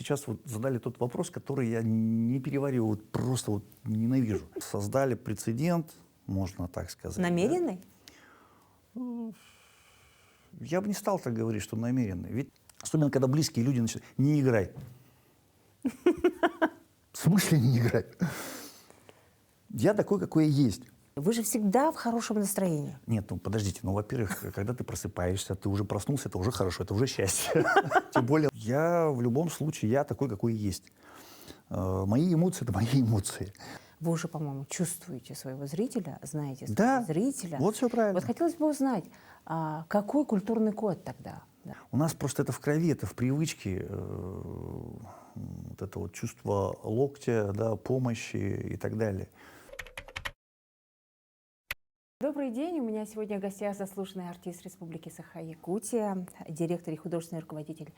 сейчас вот задали тот вопрос, который я не перевариваю, вот просто вот ненавижу. Создали прецедент, можно так сказать. Намеренный? Да? Я бы не стал так говорить, что намеренный. Ведь особенно, когда близкие люди начинают, не играй. В смысле не играй? Я такой, какой я есть. Вы же всегда в хорошем настроении. Нет, ну подождите, ну, во-первых, когда ты просыпаешься, ты уже проснулся, это уже хорошо, это уже счастье. Тем более, я в любом случае, я такой, какой есть. Мои эмоции — это мои эмоции. Вы уже, по-моему, чувствуете своего зрителя, знаете своего Да, зрителя. вот все правильно. Вот хотелось бы узнать, какой культурный код тогда? Да. У нас просто это в крови, это в привычке, вот это вот чувство локтя, да, помощи и так далее. Добрый день. У меня сегодня в гостях заслуженный артист Республики Саха-Якутия, директор и художественный руководитель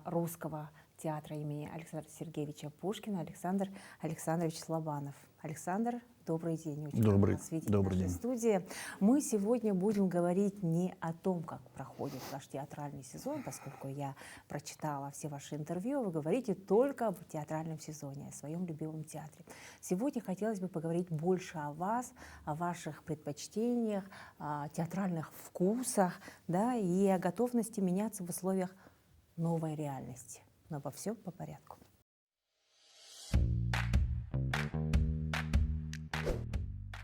Русского театра имени Александра Сергеевича Пушкина Александр Александрович Лобанов. Александр, добрый день. Очень рада вас видеть в нашей студии. Мы сегодня будем говорить не о том, как проходит ваш театральный сезон, поскольку я прочитала все ваши интервью, вы говорите только об театральном сезоне, о своем любимом театре. Сегодня хотелось бы поговорить больше о вас, о ваших предпочтениях, о театральных вкусах, да, и о готовности меняться в условиях новой реальности. Но обо всем по порядку.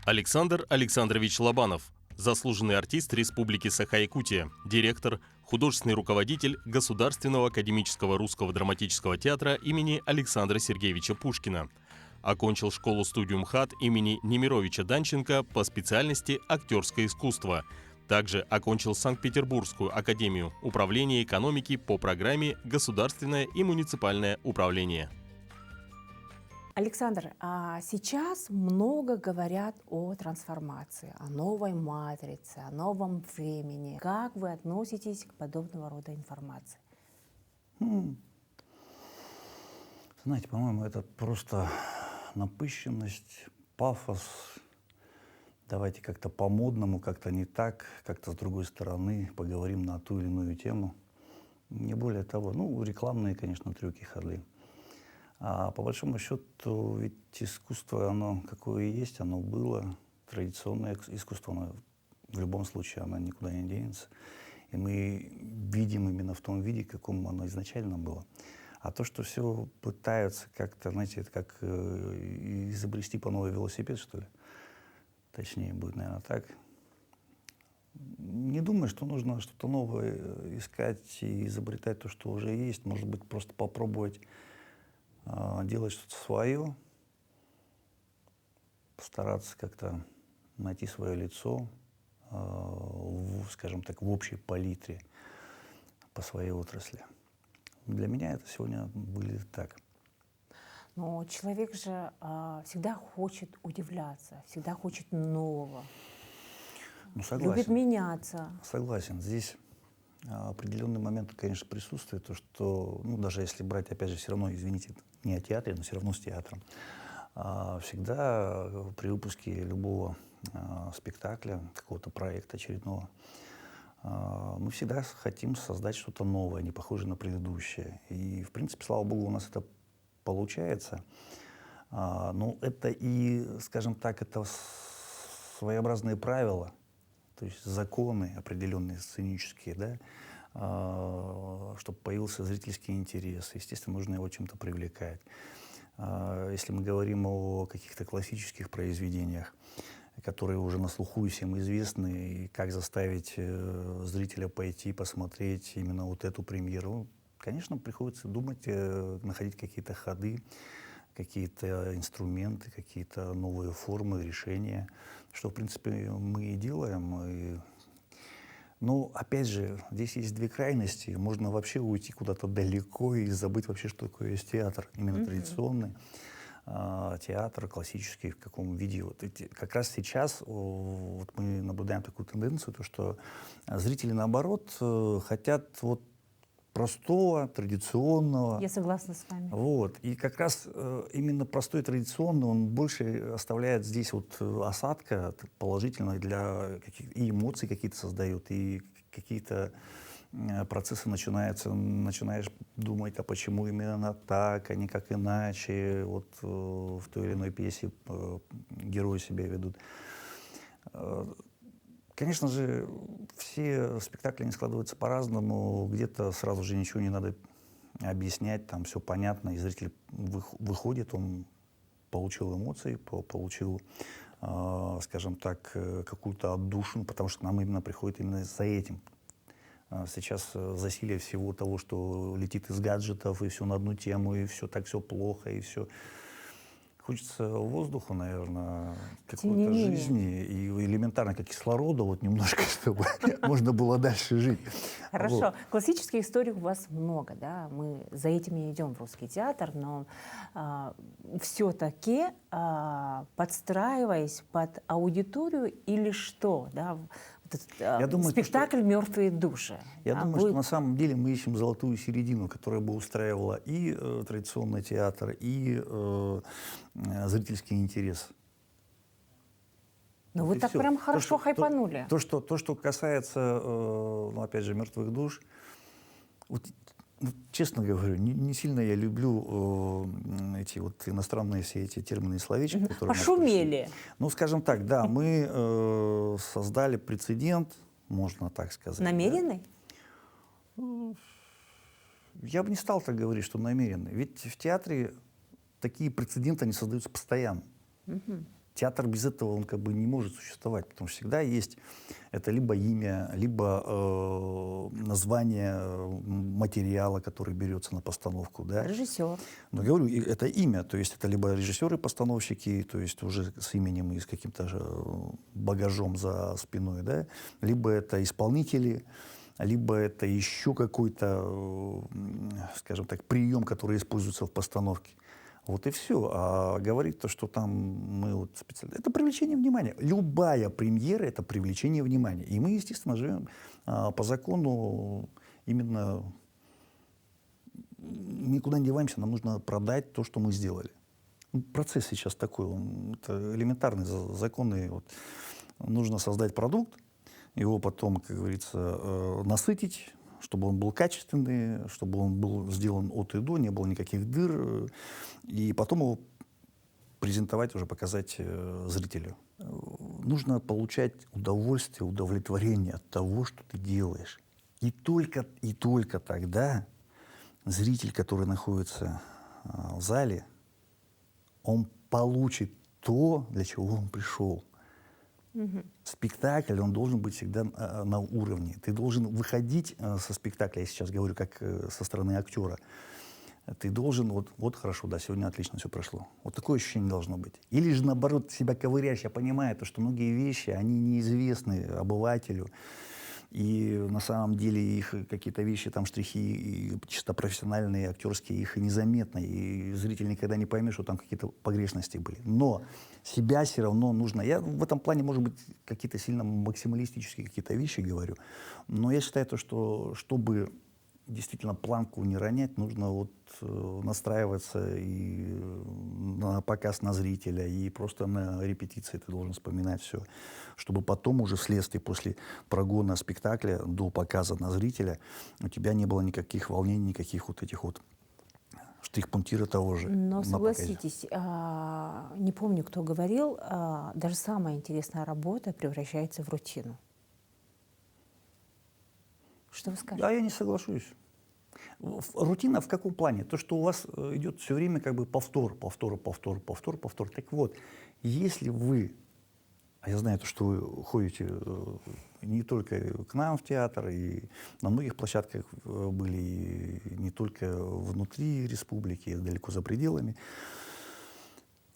Александр Александрович Лобанов, заслуженный артист Республики Саха-Якутия, директор, художественный руководитель Государственного академического русского драматического театра имени Александра Сергеевича Пушкина. Окончил школу-студию МХАТ имени Немировича Данченко по специальности актерское искусство. Также окончил Санкт-Петербургскую академию управления экономики по программе «Государственное и муниципальное управление». Александр, сейчас много говорят о трансформации, о новой матрице, о новом времени. Как вы относитесь к подобного рода информации? Знаете, по-моему, это просто напыщенность, пафос. Давайте как-то по-модному, как-то не так, как-то с другой стороны поговорим на ту или иную тему. Не более того, ну, рекламные, конечно, трюки, ходы. А по большому счету, ведь искусство, оно какое и есть, оно было. Традиционное искусство, оно в любом случае, оно никуда не денется. И мы видим именно в том виде, каком оно изначально было. А то, что все пытаются как-то, знаете, это как изобрести по новый велосипед, что ли? Точнее, будет, наверное, так. Не думаю, что нужно что-то новое искать и изобретать то, что уже есть. Может быть, просто попробовать делать что-то свое, постараться как-то найти свое лицо, скажем так, в общей палитре по своей отрасли. Для меня это сегодня выглядит так. Но человек же всегда хочет удивляться, всегда хочет нового. Ну, согласен. Любит меняться. Согласен. Здесь определенный момент, конечно, присутствует, то, что, ну, даже если брать, опять же, все равно, извините, не о театре, но все равно с театром, всегда при выпуске любого спектакля, какого-то проекта очередного, мы всегда хотим создать что-то новое, не похожее на предыдущее. И, в принципе, слава богу, у нас это получается. Но это и, скажем так, это своеобразные правила, то есть законы определенные сценические, да, чтобы появился зрительский интерес. Естественно, нужно его чем-то привлекать. Если мы говорим о каких-то классических произведениях, которые уже на слуху и всем известны, и как заставить зрителя пойти посмотреть именно вот эту премьеру, конечно, приходится думать, находить какие-то ходы, какие-то инструменты, какие-то новые формы, решения, что, в принципе, мы и делаем. Но, опять же, здесь есть две крайности. Можно вообще уйти куда-то далеко и забыть вообще, что такое есть театр, именно традиционный. Театр классический, в каком виде. Вот как раз сейчас вот мы наблюдаем такую тенденцию, то, что зрители, наоборот, хотят вот простого, традиционного. Я согласна с вами. Вот. И как раз именно простой, традиционный, он больше оставляет здесь вот осадка положительного для и эмоций какие-то создает, и какие-то процессы начинаются, начинаешь думать, а почему именно так, а не как иначе, вот в той или иной пьесе герои себя ведут. Конечно же, все спектакли не складываются по-разному, где-то сразу же ничего не надо объяснять, там все понятно, и зритель выходит, он получил эмоции, получил, скажем так, какую-то отдушину, потому что нам именно приходит именно за этим. Сейчас засилие всего того, что летит из гаджетов, и все на одну тему, и все так, все плохо, и все. Хочется воздуха, наверное, Тем не какой-то менее. жизни и элементарно, как кислорода, вот немножко, чтобы можно было дальше жить. Хорошо. Вот. Классических историй у вас много, да? Мы за этим и идем в русский театр, но все-таки подстраиваясь под аудиторию или что, да? Вот этот, Я думаю, то, спектакль «Мертвые души». Я да, думаю, что на самом деле мы ищем золотую середину, которая бы устраивала и традиционный театр, и зрительский интерес. Ну Вот вы и так всё. прям хорошо хайпанули. То, что касается, ну, опять же, мертвых душ, вот, честно говорю, не сильно я люблю эти вот иностранные все эти термины и словечки, которые у нас пришли. Пошумели. Ну, скажем так, да, мы создали прецедент, можно так сказать. да. Намеренный? Я бы не стал так говорить, что намеренно. Ведь в театре такие прецеденты, они создаются постоянно. Театр без этого, он как бы не может существовать, потому что всегда есть это либо имя, либо название материала, который берется на постановку. Да? Режиссер. Но говорю, это имя, то есть это либо режиссеры-постановщики, то есть уже с именем и с каким-то багажом за спиной, да? Либо это исполнители, либо это еще какой-то, скажем так, прием, который используется в постановке. Вот и все. А говорить то, что там мы вот специально... Это привлечение внимания. Любая премьера — это привлечение внимания. И мы, естественно, живем по закону именно... Никуда не деваемся, нам нужно продать то, что мы сделали. Ну, процесс сейчас такой, это элементарный, законы. Вот. Нужно создать продукт, его потом, как говорится, насытить, чтобы он был качественный, чтобы он был сделан от и до, не было никаких дыр, и потом его презентовать, уже показать зрителю. Нужно получать удовольствие, удовлетворение от того, что ты делаешь. И только тогда зритель, который находится в зале, он получит то, для чего он пришел. Спектакль, он должен быть всегда на уровне. Ты должен выходить со спектакля, я сейчас говорю как со стороны актера, ты должен, вот хорошо, да, сегодня отлично все прошло. Вот такое ощущение должно быть. Или же наоборот, себя ковыряешь, я понимаю, то, что многие вещи, они неизвестны обывателю. И на самом деле их какие-то вещи, там штрихи и чисто профессиональные, актерские, их и незаметно. И зритель никогда не поймет, что там какие-то погрешности были. Но себя все равно нужно... Я в этом плане, может быть, какие-то сильно максималистические какие-то вещи говорю. Но я считаю, то, что чтобы действительно планку не ронять, нужно вот настраиваться и на показ на зрителя, и просто на репетиции ты должен вспоминать все, чтобы потом уже вследствие после прогона спектакля до показа на зрителя у тебя не было никаких волнений, никаких вот этих вот штрих-пунктира того же. Но на показе. согласитесь, не помню, кто говорил, даже самая интересная работа превращается в рутину. Что вы скажете? Да, я не соглашусь. Рутина в каком плане? То, что у вас идет все время как бы повтор. Так вот, если вы, а я знаю, что вы ходите не только к нам в театр, и на многих площадках были, и не только внутри республики, и далеко за пределами,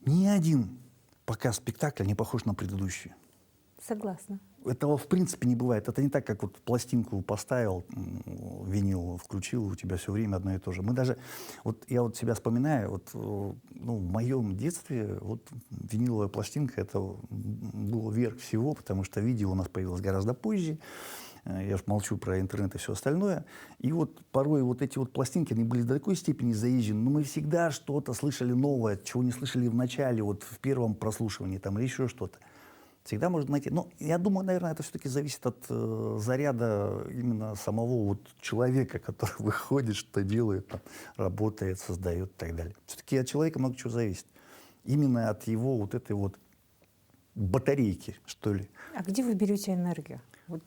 ни один показ спектакля не похож на предыдущий. Согласна. Этого в принципе не бывает. Это не так, как вот пластинку поставил, винил включил, у тебя все время одно и то же. Мы даже, вот я вот себя вспоминаю, вот, ну, в моем детстве вот виниловая пластинка это был верх всего, потому что видео у нас появилось гораздо позже. Я уж молчу про интернет и все остальное. И вот порой вот эти вот пластинки, они были до такой степени заезжены, но мы всегда что-то слышали новое, чего не слышали в начале, вот в первом прослушивании там, или еще что-то. Всегда можно найти. Но я думаю, наверное, это все-таки зависит от заряда именно самого вот человека, который выходит, что делает, там, работает, создает и так далее. Все-таки от человека много чего зависит. Именно от его вот этой вот батарейки, что ли. А где вы берете энергию? Вот,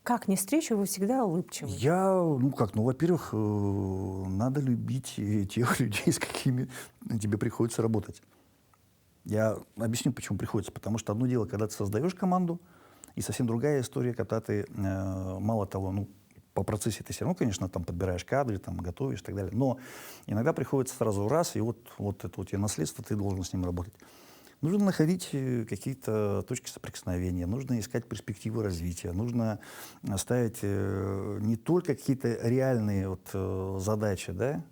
как ни встречу, вы всегда улыбчивы. Во-первых, надо любить тех людей, с какими тебе приходится работать. Я объясню, почему приходится. Потому что одно дело, когда ты создаешь команду, и совсем другая история, когда ты, мало того, по процессе ты все равно, конечно, там подбираешь кадры, там, готовишь и так далее. Но иногда приходится сразу раз, и вот это вот тебе наследство, ты должен с ним работать. Нужно находить какие-то точки соприкосновения, нужно искать перспективы развития, нужно ставить не только какие-то реальные вот, задачи, да,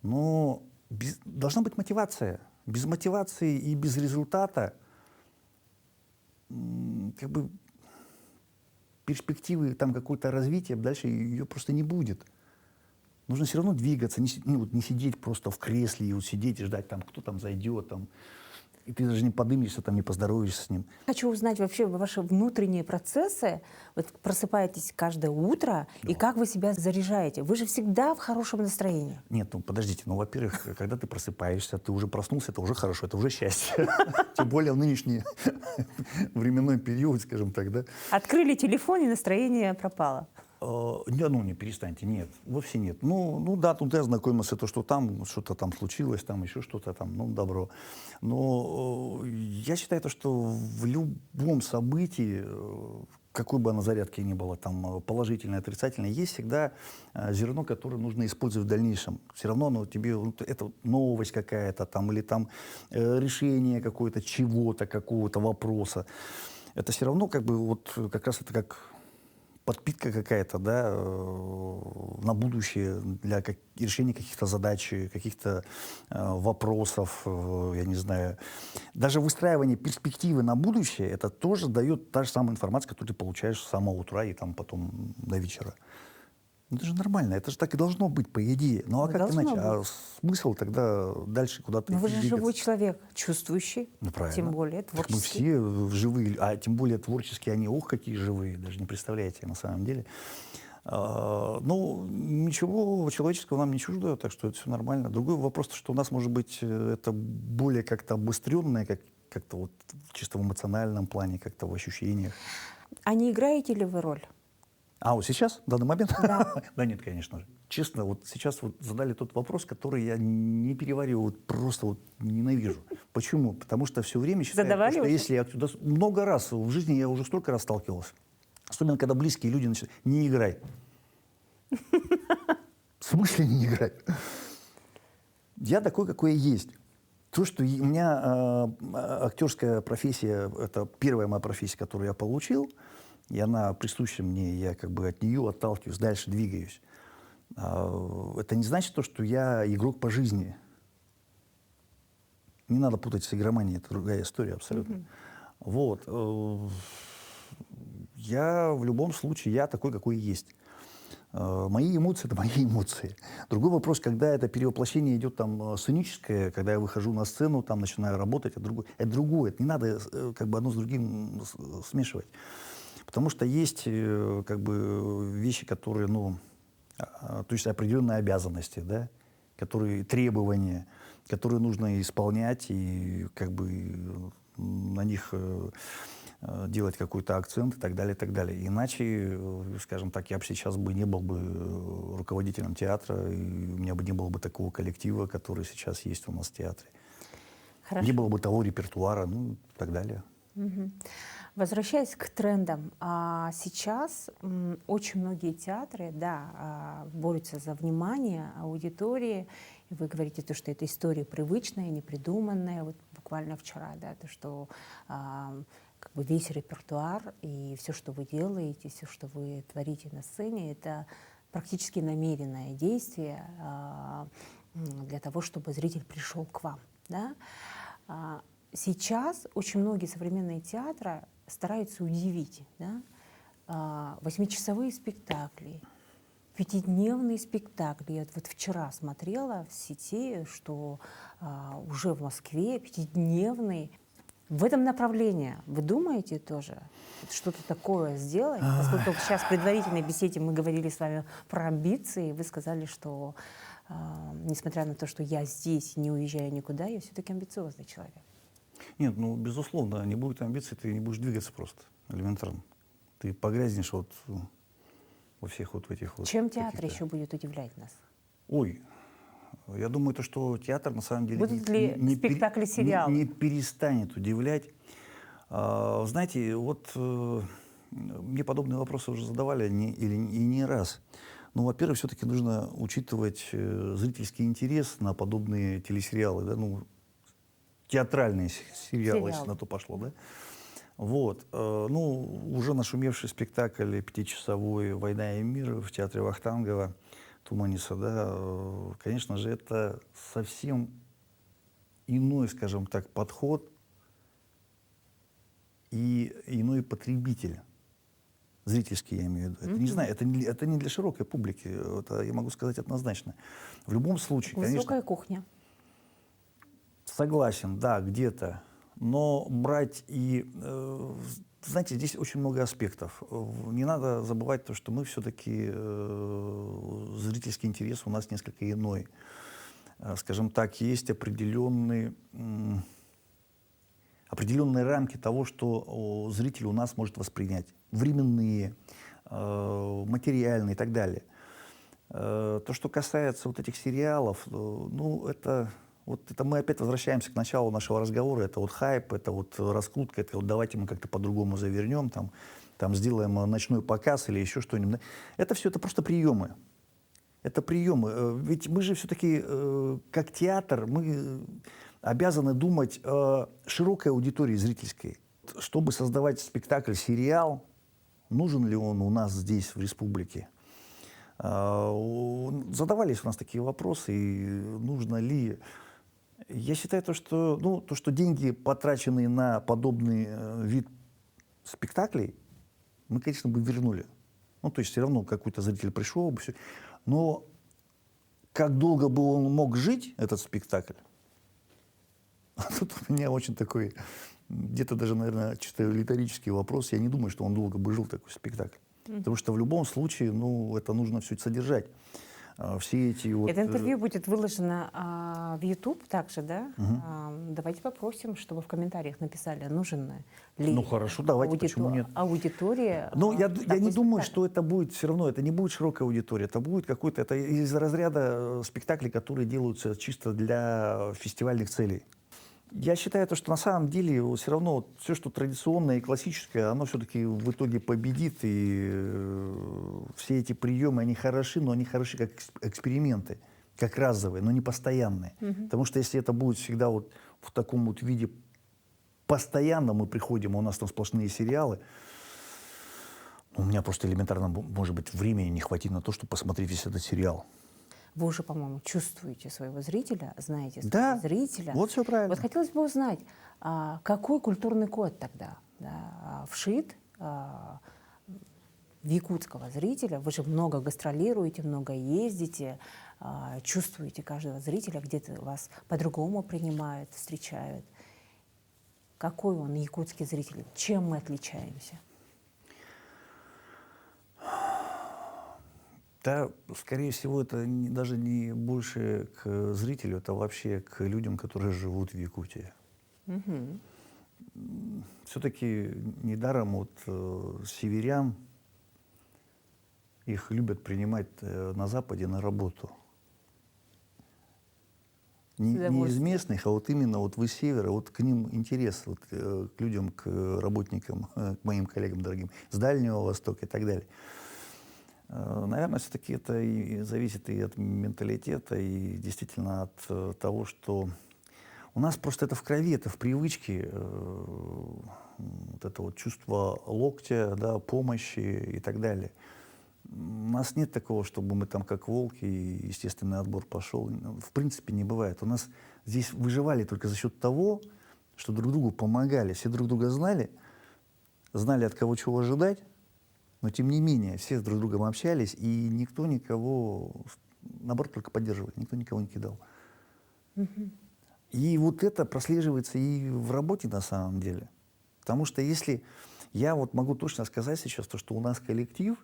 но должна быть мотивация. Без мотивации и без результата как бы перспективы там какое-то развитие, дальше ее просто не будет. Нужно все равно двигаться, не сидеть просто в кресле и вот сидеть и ждать, там, кто там зайдет, там, и ты даже не подымешься, там, не поздороваешься с ним. Хочу узнать вообще ваши внутренние процессы. Вот просыпаетесь каждое утро, и как вы себя заряжаете? Вы же всегда в хорошем настроении. Нет, подождите, во-первых, когда ты просыпаешься, ты уже проснулся, это уже хорошо, это уже счастье. Тем более в нынешний временной период, скажем так, да. Открыли телефон, и настроение пропало. Не перестаньте, нет, вовсе нет. Да, тут я ознакомился, то, что там что-то там случилось, там еще что-то там, добро. Но я считаю, что в любом событии, какой бы оно зарядки ни было, там, положительное, отрицательное, есть всегда зерно, которое нужно использовать в дальнейшем. Все равно тебе, это новость какая-то там, или там решение какое-то чего-то, какого-то вопроса. Это все равно как раз это как подпитка какая-то, да, на будущее для решения каких-то задач, каких-то вопросов, я не знаю. Даже выстраивание перспективы на будущее, это тоже дает та же самая информация, которую ты получаешь с самого утра и там потом до вечера. Это же нормально, это же так и должно быть, по идее. Ну а как иначе? А смысл тогда дальше куда-то Но вы же двигаться? живой человек, чувствующий, Правильно. тем более Так мы творческий. все живые, а тем более творческие, они, какие живые, даже не представляете на самом деле. Ничего человеческого нам не чуждо, так что это все нормально. Другой вопрос, что у нас, может быть, это более как-то обостренное, как-то вот чисто в эмоциональном плане, как-то в ощущениях. А не играете ли вы роль? А вот сейчас, в данный момент? Да. Да нет, конечно же. Честно, вот сейчас вот задали тот вопрос, который я не перевариваю, вот просто вот ненавижу. Почему? Потому что все время считаю, Задавали что уже? если я много раз в жизни я уже столько раз сталкивался, особенно когда близкие люди начинают, не играй. В смысле не играй? Я такой, какой я есть. То, что у меня актерская профессия, это первая моя профессия, которую я получил, и она присуща мне, я как бы от нее отталкиваюсь, дальше двигаюсь. Это не значит то, что я игрок по жизни. Не надо путать с игроманией, это другая история абсолютно. Вот. Я в любом случае, я такой, какой есть. Мои эмоции — это мои эмоции. Другой вопрос, когда это перевоплощение идет там сценическое, когда я выхожу на сцену, там начинаю работать, это другое. Это не надо как бы одно с другим смешивать. Потому что есть как бы вещи, которые, то есть определенные обязанности, да, которые требования, которые нужно исполнять и как бы на них делать какой-то акцент и так далее, и так далее. Иначе, скажем так, я бы сейчас не был бы руководителем театра, и у меня бы не было бы такого коллектива, который сейчас есть у нас в театре. Хорошо. Не было бы того репертуара, и так далее. Возвращаясь к трендам, сейчас очень многие театры, борются за внимание аудитории. И вы говорите, что это история привычная, непридуманная. Вот буквально вчера, то, что как бы весь репертуар и все, что вы делаете, все, что вы творите на сцене, это практически намеренное действие для того, чтобы зритель пришел к вам. Да? Сейчас очень многие современные театры стараются удивить. Да? 8-часовые спектакли, 5-дневные спектакли. Я вот вчера смотрела в сети, что уже в Москве 5-дневный В этом направлении вы думаете тоже что-то такое сделать? Поскольку сейчас в предварительной беседе мы говорили с вами про амбиции, вы сказали, что несмотря на то, что я здесь, не уезжаю никуда, я все-таки амбициозный человек. Нет, ну, безусловно, не будет амбиций, ты не будешь двигаться просто, элементарно. Ты погрязнешь вот во всех вот этих вот... Чем театр каких-то- еще будет удивлять нас? Ой, я думаю, то, что театр на самом деле Будут ли спектакли, сериалы? не перестанет удивлять. Знаете, вот мне подобные вопросы уже задавали и не раз. Ну, во-первых, все-таки нужно учитывать зрительский интерес на подобные телесериалы, да, ну, театральные сериалы, если на то пошло, да. Вот. Ну, уже нашумевший спектакль пятичасовой «Война и мир» в театре Вахтангова, Туманиса, да, конечно же, это совсем иной, скажем так, подход и иной потребитель. Зрительский, я имею в виду. Это, не знаю, это не для широкой публики, это я могу сказать однозначно. В любом случае, Высокая конечно, кухня. согласен, да, где-то. Но брать и... знаете, здесь очень много аспектов. Не надо забывать то, что мы все-таки... зрительский интерес у нас несколько иной. Скажем так, есть определенные рамки того, что зритель у нас может воспринять. Временные, материальные и так далее. То, что касается вот этих сериалов, ну, это мы опять возвращаемся к началу нашего разговора. Это вот хайп, это вот раскрутка, это вот давайте мы как-то по-другому завернем, там сделаем ночной показ или еще что-нибудь. Это все, это просто приемы. Это приемы. Ведь мы же все-таки, как театр, мы обязаны думать о широкой аудитории зрительской. Чтобы создавать спектакль, сериал, нужен ли он у нас здесь, в республике? Задавались у нас такие вопросы, и нужно ли... Я считаю, то, что деньги, потраченные на подобный вид спектаклей, мы, конечно, бы вернули. Ну, то есть все равно какой-то зритель пришел бы, все. Но как долго бы он мог жить, этот спектакль, тут у меня очень такой, где-то даже, наверное, чисто риторический вопрос. Я не думаю, что он долго бы жил, такой спектакль. Потому что в любом случае, ну, это нужно все содержать. Все эти вот... Это интервью будет выложено в YouTube также, да? Давайте попросим, чтобы в комментариях написали, нужен ли Ну, хорошо, давайте, почему нет? аудитория. Ну, я не думаю, спектакль. что это будет все равно, это не будет широкая аудитория, это будет какой-то, это из разряда спектаклей, которые делаются чисто для фестивальных целей. Я считаю, что на самом деле все равно все, что традиционное и классическое, оно все-таки в итоге победит, и все эти приемы, они хороши, но они хороши как эксперименты, как разовые, но не постоянные. Потому что если это будет всегда вот в таком вот виде постоянно мы приходим, у нас там сплошные сериалы, у меня просто элементарно, может быть, времени не хватит на то, чтобы посмотреть весь этот сериал. Вы уже, по-моему, чувствуете своего зрителя, знаете своего Да, зрителя. вот все правильно. Вот хотелось бы узнать, какой культурный код тогда вшит в якутского зрителя? Вы же много гастролируете, много ездите, чувствуете каждого зрителя, где-то вас по-другому принимают, встречают. Какой он, якутский зритель? Чем мы отличаемся? Да, скорее всего, это даже не больше к зрителю, это вообще к людям, которые живут в Якутии. Все-таки недаром вот северян, их любят принимать на Западе на работу. Не из местных, а вот именно вот вы с севера, вот к ним интерес, вот, к людям, к работникам, к моим коллегам дорогим, с Дальнего Востока и так далее. Наверное, все-таки это и зависит и от менталитета, и действительно от того, что у нас просто это в крови, это в привычке, вот это вот чувство локтя, да, помощи и так далее. У нас нет такого, чтобы мы там как волки, и естественный отбор пошел. В принципе, не бывает. У нас здесь выживали только за счет того, что друг другу помогали. Все друг друга знали от кого чего ожидать, но тем не менее все друг с другом общались, и никто никого, наоборот, только поддерживал, никто никого не кидал. И вот это прослеживается и в работе на самом деле. Потому что если я вот могу точно сказать сейчас, то, что у нас коллектив,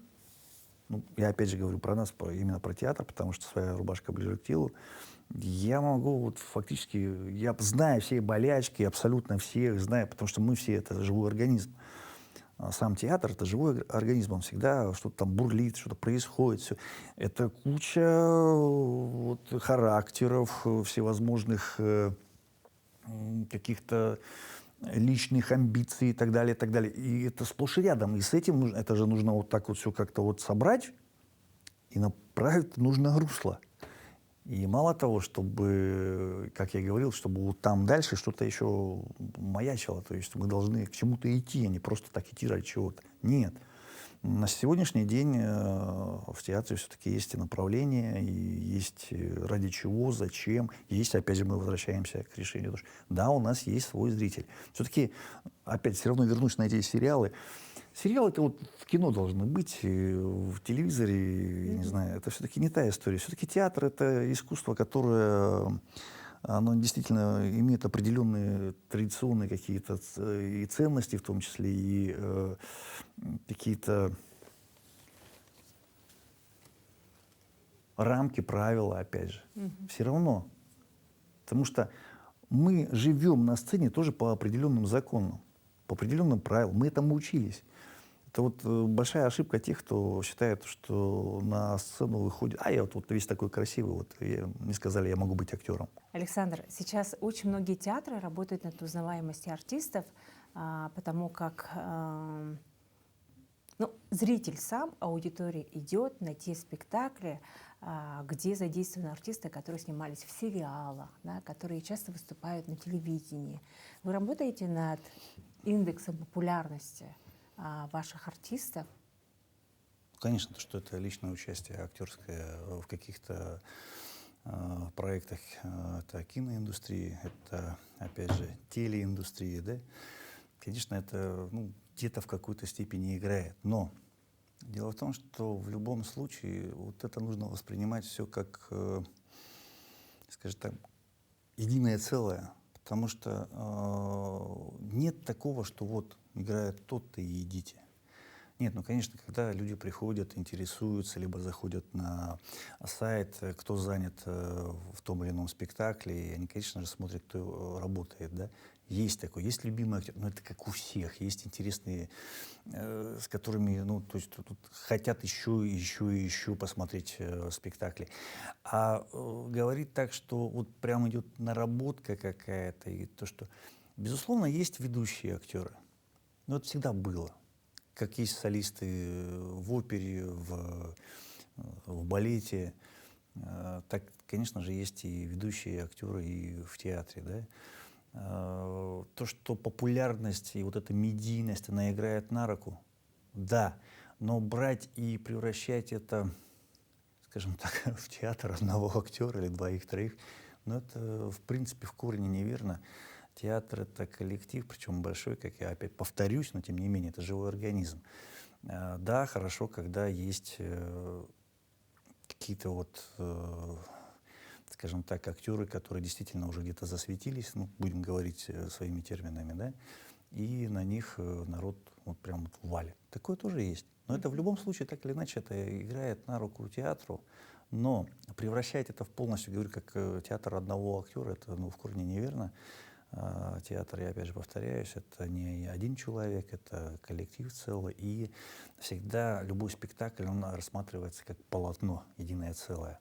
ну, я опять же говорю про нас, именно про театр, потому что своя рубашка ближе к телу, я могу вот фактически, я знаю все болячки, абсолютно всех знаю, потому что мы все это живой организм. А сам театр — это живой организм, он всегда что-то там бурлит, что-то происходит. Все. Это куча вот, характеров, всевозможных каких-то личных амбиций и так далее, и так далее. И это сплошь и рядом. И с этим нужно, это же нужно вот так вот все как-то вот собрать и направить в нужное русло. И мало того, чтобы, как я говорил, чтобы вот там дальше что-то еще маячило, то есть мы должны к чему-то идти, а не просто так идти ради чего-то. Нет. На сегодняшний день в театре все-таки есть и направление, и есть ради чего, зачем. Есть, опять же, мы возвращаемся к решению. Потому что, да, у нас есть свой зритель. Все-таки, опять, все равно вернусь на эти сериалы. Сериалы — это вот в кино должны быть, в телевизоре, я не знаю, это все-таки не та история. Все-таки театр — это искусство, которое, оно действительно имеет определенные традиционные какие-то и ценности, в том числе, и какие-то рамки, правила, опять же. Все равно. Потому что мы живем на сцене тоже по определенным законам, по определенным правилам. Мы этому учились. Это вот большая ошибка тех, кто считает, что на сцену выходит, я вот весь такой красивый, вот мне сказали, я могу быть актером. Александр, сейчас очень многие театры работают над узнаваемостью артистов, потому как зритель сам, аудитория идет на те спектакли, где задействованы артисты, которые снимались в сериалах, да, которые часто выступают на телевидении. Вы работаете над индексом популярности ваших артистов? Конечно, что это личное участие актерское в каких-то проектах, это киноиндустрии, это, опять же, телеиндустрии, да. Конечно, это где-то в какой-то степени играет, но дело в том, что в любом случае вот это нужно воспринимать все как, скажем так, единое целое, потому что нет такого, что вот играет тот-то и идите. Нет, конечно, когда люди приходят, интересуются, либо заходят на сайт, кто занят в том или ином спектакле, и они, конечно же, смотрят, кто работает, да. Есть такой, есть любимый актер, но это как у всех, есть интересные, с которыми, то есть тут хотят еще и еще посмотреть спектакли. А говорить так, что вот прям идет наработка какая-то, и то, что, безусловно, есть ведущие актеры, но это всегда было. Как есть солисты в опере, в балете, так, конечно же, есть и ведущие актеры и в театре, да. То, что популярность и вот эта медийность, она играет на руку, да, но брать и превращать это, скажем так, в театр одного актера или двоих-троих, это, в принципе, в корне неверно. Театр — это коллектив, причем большой, как я опять повторюсь, но тем не менее, это живой организм. Да, хорошо, когда есть какие-то вот, скажем так, актеры, которые действительно уже где-то засветились, будем говорить своими терминами, да, и на них народ вот прям вот валит. Такое тоже есть. Но это в любом случае, так или иначе, это играет на руку театру. Но превращать это в полностью, говорю, как театр одного актера, это в корне неверно. Театр, я опять же повторяюсь, это не один человек, это коллектив целый. И всегда любой спектакль, он рассматривается как полотно, единое целое.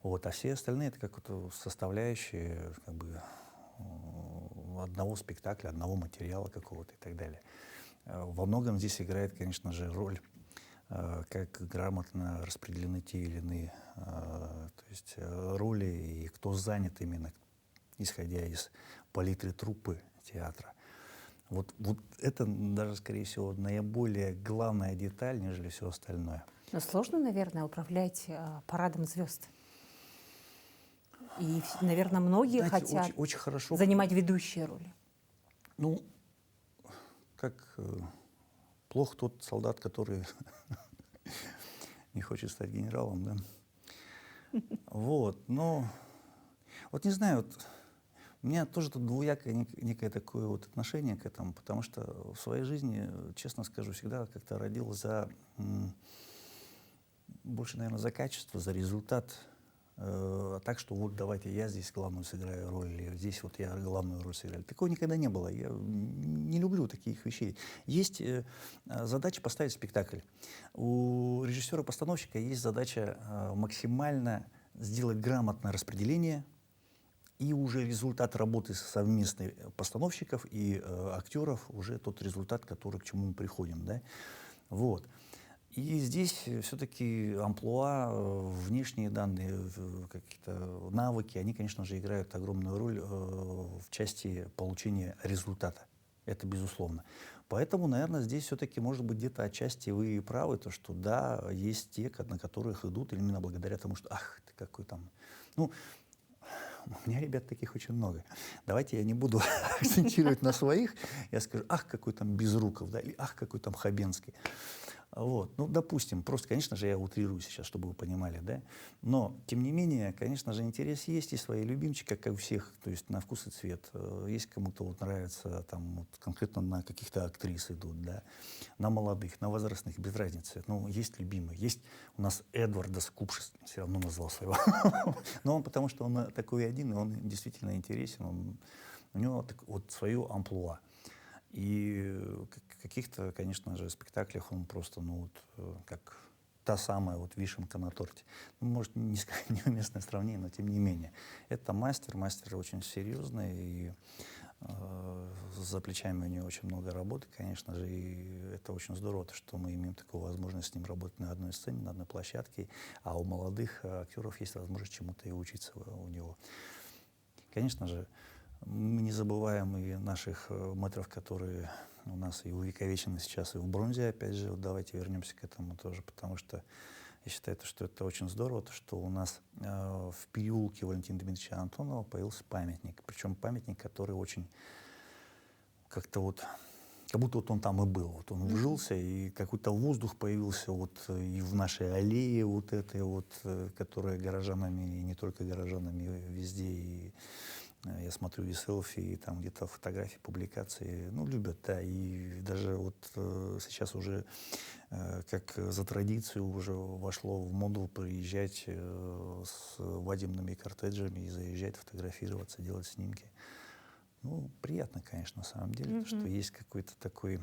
Вот. А все остальные — это как составляющие как бы одного спектакля, одного материала какого-то и так далее. Во многом здесь играет, конечно же, роль, как грамотно распределены те или иные то есть роли, и кто занят именно, исходя из палитры труппы театра. Вот это даже, скорее всего, наиболее главная деталь, нежели все остальное. Но сложно, наверное, управлять парадом звезд. И, наверное, многие хотят очень хорошо занимать ведущие роли. Как плох тот солдат, который не хочет стать генералом, да? Вот, но вот не знаю, У меня тоже тут двоякое некое такое вот отношение к этому, потому что в своей жизни, честно скажу, всегда как-то родил больше, наверное, за качество, за результат. Так что вот давайте я здесь главную сыграю роль, или здесь вот я главную роль сыграю. Такого никогда не было. Я не люблю таких вещей. Есть задача поставить спектакль. У режиссера-постановщика есть задача максимально сделать грамотное распределение, и уже результат работы совместной постановщиков и актеров, уже тот результат, к чему мы приходим. Да? Вот. И здесь все-таки амплуа, внешние данные, какие-то навыки, они, конечно же, играют огромную роль в части получения результата. Это безусловно. Поэтому, наверное, здесь все-таки, может быть, где-то отчасти вы и правы, то, что да, есть те, на которых идут именно благодаря тому, что ах, ты какой там... Ну, у меня ребят таких очень много. Давайте я не буду акцентировать на своих, я скажу, ах, какой там Безруков, да, или ах, какой там Хабенский. Вот. Ну, допустим, просто, конечно же, я утрирую сейчас, чтобы вы понимали, да, но, тем не менее, конечно же, интерес есть, и свои любимчики, как у всех, то есть на вкус и цвет. Есть кому-то вот нравится, там, вот, конкретно на каких-то актрис идут, да, на молодых, на возрастных, без разницы. Ну, есть любимые, есть у нас Эдварда Скупшис, все равно назвал своего, но он, потому что он такой один, и он действительно интересен, у него вот свое амплуа. И в каких-то, конечно же, спектаклях он просто, ну вот, как та самая вот вишенка на торте. Ну, может, неуместное сравнение, но тем не менее. Это мастер очень серьезный, и за плечами у него очень много работы, конечно же, и это очень здорово, что мы имеем такую возможность с ним работать на одной сцене, на одной площадке, а у молодых актеров есть возможность чему-то и учиться у него. Конечно же, мы не забываем и наших мэтров, которые у нас и увековечены сейчас, и в бронзе, опять же. Вот давайте вернемся к этому тоже, потому что я считаю, что это очень здорово, что у нас в переулке Валентина Дмитриевича Антонова появился памятник. Причем памятник, который очень как-то вот, как будто вот он там и был. Вот он вжился, и какой-то воздух появился вот и в нашей аллее вот этой вот, которая горожанами, и не только горожанами, везде, и я смотрю и селфи, и там где-то фотографии, публикации, ну, любят, да, и даже вот сейчас уже как за традицию уже вошло в моду приезжать с свадебными кортеджами и заезжать, фотографироваться, делать снимки. Ну, приятно, конечно, на самом деле, что есть какой-то такой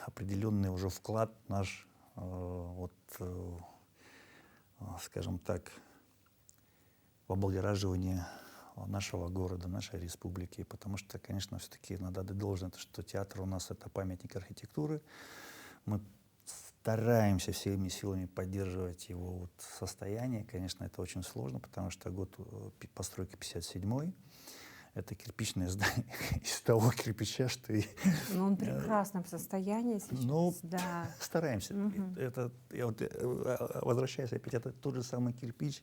определенный уже вклад наш, вот, скажем так, в облагораживание нашего города, нашей республики, потому что, конечно, все-таки надо отдать должное, что театр у нас — это памятник архитектуры. Мы стараемся всеми силами поддерживать его вот состояние. Конечно, это очень сложно, потому что год постройки 57-й. Это кирпичное здание из того кирпича, что и... Но он в прекрасном состоянии сейчас, Ну, да. стараемся. Это, я вот, возвращаясь опять, это тот же самый кирпич,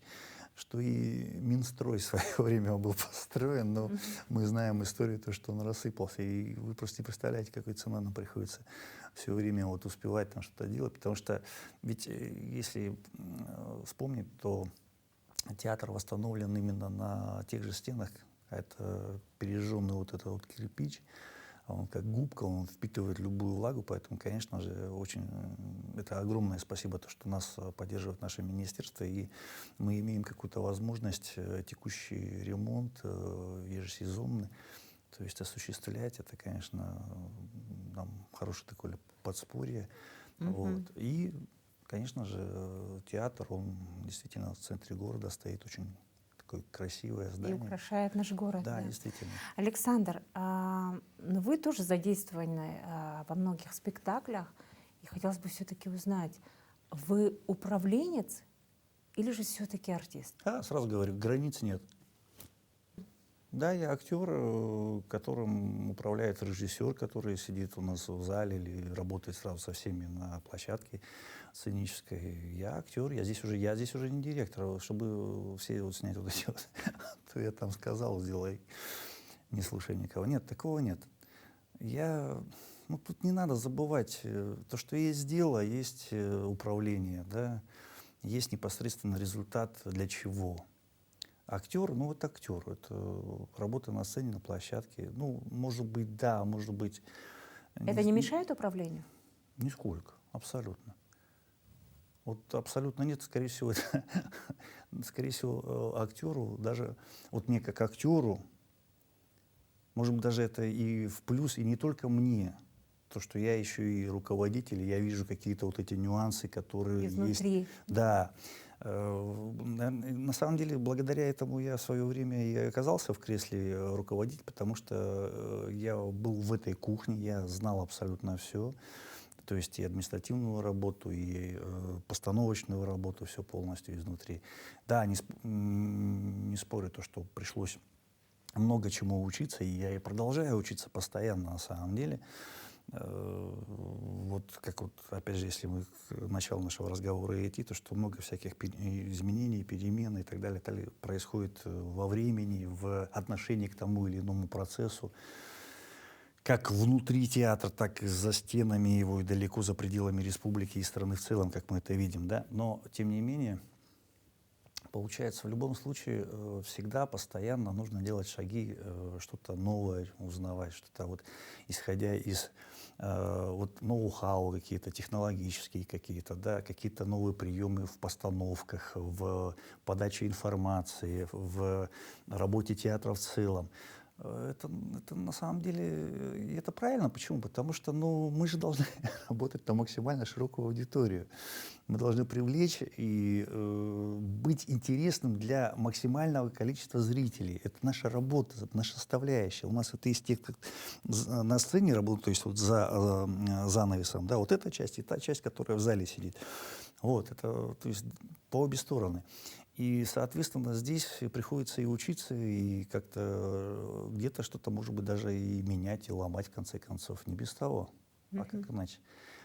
что и Минстрой в свое время был построен, но мы знаем историю, то, что он рассыпался, и вы просто не представляете, какой цена нам приходится все время вот успевать там что-то делать, потому что ведь если вспомнить, то театр восстановлен именно на тех же стенах, это пережженный вот этот вот кирпич, он как губка, он впитывает любую влагу, поэтому, конечно же, очень это огромное спасибо, то, что нас поддерживает наше министерство, и мы имеем какую-то возможность текущий ремонт ежесезонный, то есть осуществлять. Это, конечно, нам хорошее такое подспорье. Вот. И, конечно же, театр, он действительно в центре города стоит, очень такое красивое здание. И украшает наш город. Да, действительно. Александр, вы тоже задействованы во многих спектаклях, и хотелось бы все-таки узнать, вы управленец или же все-таки артист? Сразу говорю, границ нет. Да, я актер, которым управляет режиссер, который сидит у нас в зале или работает сразу со всеми на площадке сценической. Я актер, я здесь уже не директор. Чтобы все вот снять вот эти вот, то я там сказал, сделай, не слушай никого. Нет, такого нет. Ну, тут не надо забывать, то, что есть дело, есть управление, да, есть непосредственно результат для чего. Актер, ну вот актер, это работа на сцене, на площадке. Ну, может быть, да, может быть. Это не мешает управлению? Нисколько, абсолютно. Вот абсолютно нет, скорее всего, скорее всего, актеру, даже вот мне как актеру, может быть, даже это и в плюс, и не только мне, то, что я еще и руководитель, и я вижу какие-то вот эти нюансы, которые есть. Изнутри. Да. На самом деле, благодаря этому я в свое время и оказался в кресле руководителя, потому что я был в этой кухне, я знал абсолютно все. То есть и административную работу, и постановочную работу, все полностью изнутри. Да, не спорю, то, что пришлось много чему учиться, и я и продолжаю учиться постоянно на самом деле. Вот как вот, опять же, если мы к началу нашего разговора идти, то что много всяких изменений, перемен и так далее происходит во времени, в отношении к тому или иному процессу, как внутри театра, так и за стенами его, и далеко за пределами республики и страны в целом, как мы это видим, да. Но, тем не менее, получается, в любом случае всегда, постоянно нужно делать шаги, что-то новое узнавать, что-то вот, исходя из вот ноу-хау какие-то, технологические какие-то, да, какие-то новые приемы в постановках, в подаче информации, в работе театра в целом. Это на самом деле это правильно. Почему? Потому что мы же должны работать на максимально широкую аудиторию. Мы должны привлечь и быть интересным для максимального количества зрителей. Это наша работа, это наша составляющая. У нас это из тех, как на сцене работают, то есть вот за занавесом, да, вот эта часть и та часть, которая в зале сидит. Вот, это, то есть по обе стороны. И, соответственно, здесь приходится и учиться, и как-то где-то что-то, может быть, даже и менять, и ломать, в конце концов. Не без того. А как иначе?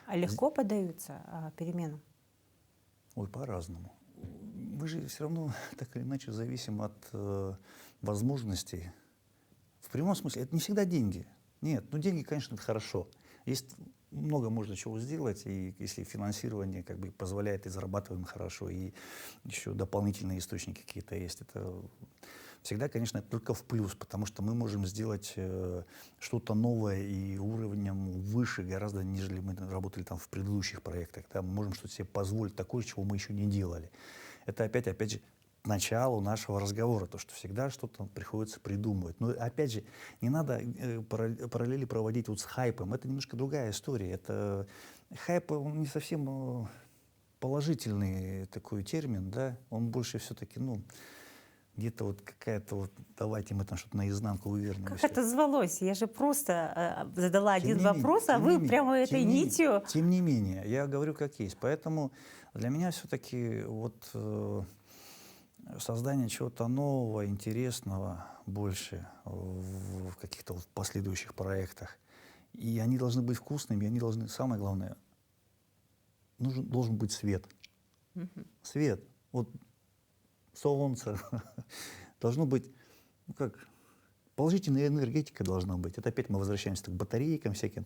А легко поддаются переменам? Ой, по-разному. Мы же все равно так или иначе зависим от возможностей. В прямом смысле, это не всегда деньги. Нет, ну деньги, конечно, это хорошо. Есть много можно чего сделать, и если финансирование как бы позволяет, и зарабатываем хорошо, и еще дополнительные источники какие-то есть, это всегда, конечно, это только в плюс, потому что мы можем сделать что-то новое и уровнем выше гораздо, нежели мы работали там в предыдущих проектах. Да? Мы можем что-то себе позволить такое, чего мы еще не делали. Это опять же, началу нашего разговора, то, что всегда что-то приходится придумывать. Но, опять же, не надо параллели проводить вот с хайпом. Это немножко другая история. Это хайп, он не совсем положительный такой термин, да? Он больше все-таки, где-то вот какая-то вот, давайте мы там что-то наизнанку вывернем. Как это звалось? Я же просто задала один вопрос, а вы прямо этой тем нитью... Тем не менее, я говорю как есть. Поэтому для меня все-таки вот создание чего-то нового, интересного больше в каких-то вот последующих проектах. И они должны быть вкусными, они должны, самое главное, должен быть свет. Свет. Вот солнце. Должно быть, положительная энергетика должна быть. Это опять мы возвращаемся к батарейкам всяким.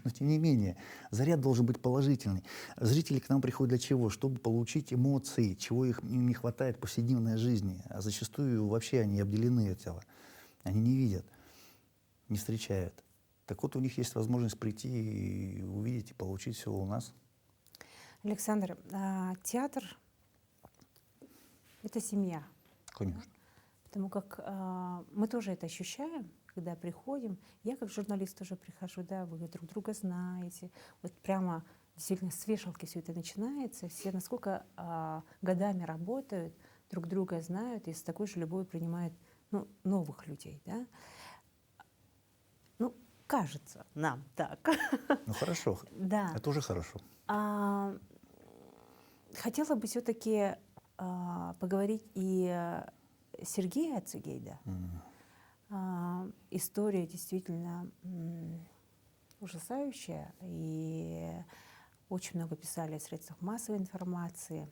Но тем не менее, заряд должен быть положительный. Зрители к нам приходят для чего? Чтобы получить эмоции, чего им не хватает в повседневной жизни. А зачастую вообще они обделены этого. Они не видят, не встречают. Так вот, у них есть возможность прийти и увидеть, и получить все у нас. Александр, театр — это семья. Конечно. Потому как мы тоже это ощущаем, когда приходим. Я как журналист тоже прихожу, да, вы друг друга знаете. Вот прямо действительно с вешалки все это начинается. Все насколько годами работают, друг друга знают и с такой же любовью принимают новых людей, да. Кажется нам так. Ну хорошо. Да. Это уже хорошо. Хотела бы все-таки поговорить и Сергея Ацугейда. История действительно ужасающая, и очень много писали о средствах массовой информации.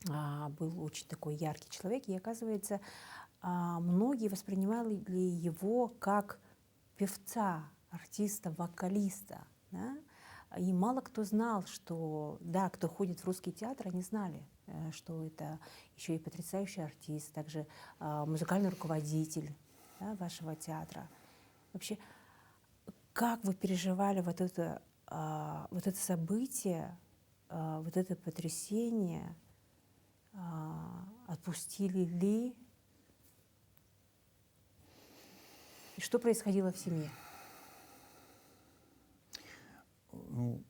Был очень такой яркий человек, и, оказывается, многие воспринимали его как певца, артиста, вокалиста. Да? И мало кто знал, что, да, кто ходит в русский театр, они знали что это еще и потрясающий артист, также музыкальный руководитель, да, вашего театра. Вообще, как вы переживали вот это событие, вот это потрясение? Отпустили ли? И что происходило в семье? Ну,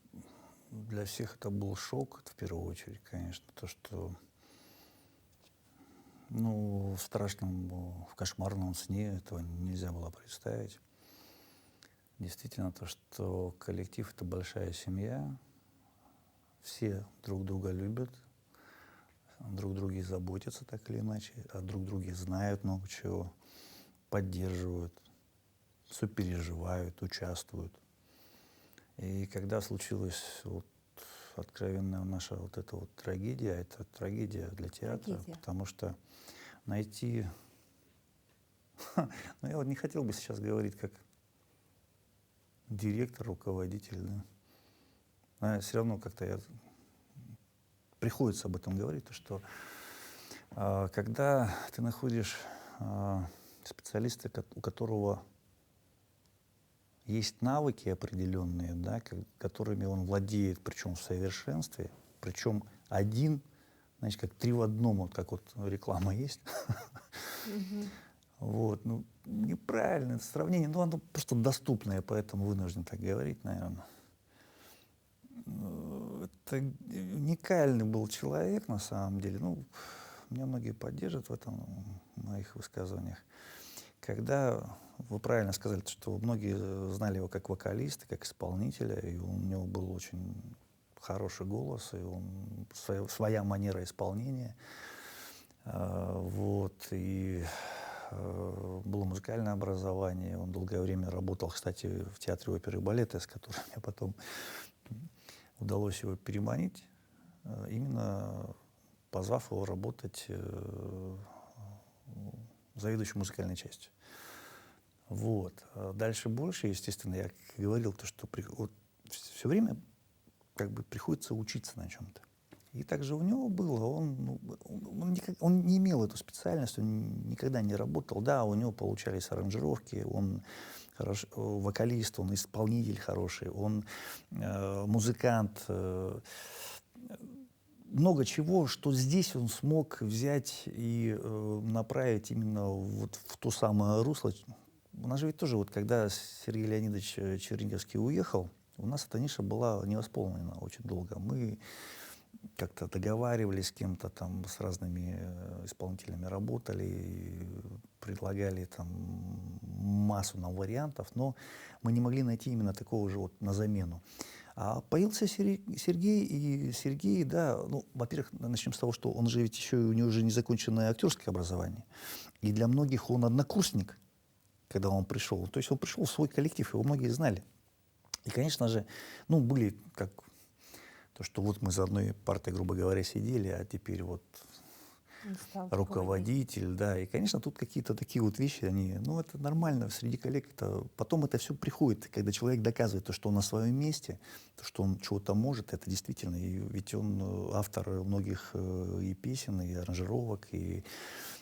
для всех это был шок, в первую очередь, конечно, то, что в страшном, в кошмарном сне этого нельзя было представить. Действительно, то, что коллектив — это большая семья, все друг друга любят, друг друге заботятся так или иначе, о друг друге знают много чего, поддерживают, сопереживают, участвуют. И когда случилась откровенная наша эта трагедия, это трагедия для театра, Трагедия. потому что найти... Ну, я не хотел бы сейчас говорить как директор, руководитель, да. Но все равно как-то приходится об этом говорить, то что когда ты находишь специалиста, у которого есть навыки определенные, да, которыми он владеет, причем в совершенстве, причем один, знаете, как 3 в 1, вот как реклама есть. Неправильное это сравнение, но оно просто доступное, поэтому вынужден так говорить, наверное. Это уникальный был человек, на самом деле. Меня многие поддержат в этом, в моих высказываниях. Когда вы правильно сказали, что многие знали его как вокалиста, как исполнителя, и у него был очень хороший голос, и своя манера исполнения. И было музыкальное образование. Он долгое время работал, кстати, в театре оперы и балета, с которым мне потом удалось его переманить, именно позвав его работать заведующим музыкальной частью. Дальше больше, естественно, я говорил, что все время приходится учиться на чем-то. И также у него было, он не имел эту специальность, он никогда не работал. Да, у него получались аранжировки, он вокалист, он исполнитель хороший, он музыкант. Много чего, что здесь он смог взять и направить именно в то самое русло. У нас же ведь тоже, когда Сергей Леонидович Чернигівський уехал, у нас эта ниша была невосполнена очень долго. Мы как-то договаривались с кем-то там, с разными исполнителями работали, и предлагали там массу нам вариантов, но мы не могли найти именно такого же на замену. А появился Сергей, и Сергей, да, во-первых, начнем с того, что он же ведь еще, у него же незаконченное актерское образование. И для многих он однокурсник, когда он пришел. То есть он пришел в свой коллектив, его многие знали. И, конечно же, были как то, что мы за одной партой, грубо говоря, сидели, а теперь руководитель, да. И, конечно, тут какие-то такие вещи, это нормально, среди коллег потом это все приходит, когда человек доказывает то, что он на своем месте, то, что он чего-то может, это действительно, и ведь он автор многих и песен, и аранжировок, и